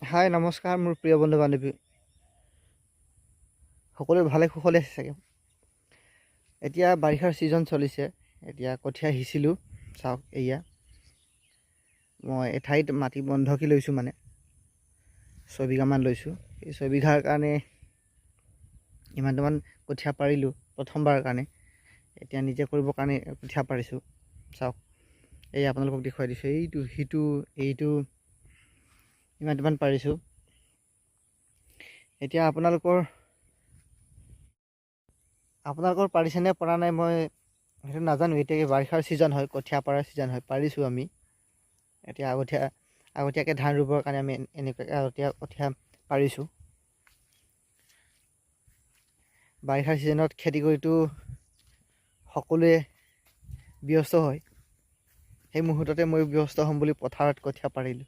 হাই নমস্কাৰ মোৰ প্ৰিয় বন্ধু বান্ধৱী সকলোৱে ভালে কুশলে আছে চাগে। এতিয়া বাৰিষাৰ ছিজন চলিছে। এতিয়া কঠীয়া সিঁচিলোঁ। চাওক এয়া মই এঠাইত মাটি বন্ধকি লৈছোঁ, মানে 6 বিঘামান লৈছোঁ। এই 6 বিঘাৰ কাৰণে ইমানটামান কঠীয়া পাৰিলোঁ প্ৰথমবাৰৰ কাৰণে। এতিয়া নিজে কৰিবৰ কাৰণে কঠীয়া পাৰিছোঁ। চাওক এই আপোনালোকক দেখুৱাই দিছোঁ, এইটো সিটো এইটো ইমানটামান পাৰিছোঁ। এতিয়া আপোনালোকৰ পাৰিছেনে পৰা নাই মই সেইটো নাজানো। এতিয়া বাৰিষাৰ ছিজন হয়, কঠীয়া পৰাৰ ছিজন হয়, পাৰিছোঁ আমি। এতিয়া আগতীয়াকৈ ধান ৰুবৰ কাৰণে আমি এনেকুৱাকৈ আগতীয়া কঠীয়া পাৰিছোঁ। বাৰিষাৰ ছিজনত খেতি কৰিতো সকলোৱে ব্যস্ত হয়। সেই মুহূৰ্ততে মই ব্যস্ত হ'ম বুলি পথাৰত কঠীয়া পাৰিলোঁ।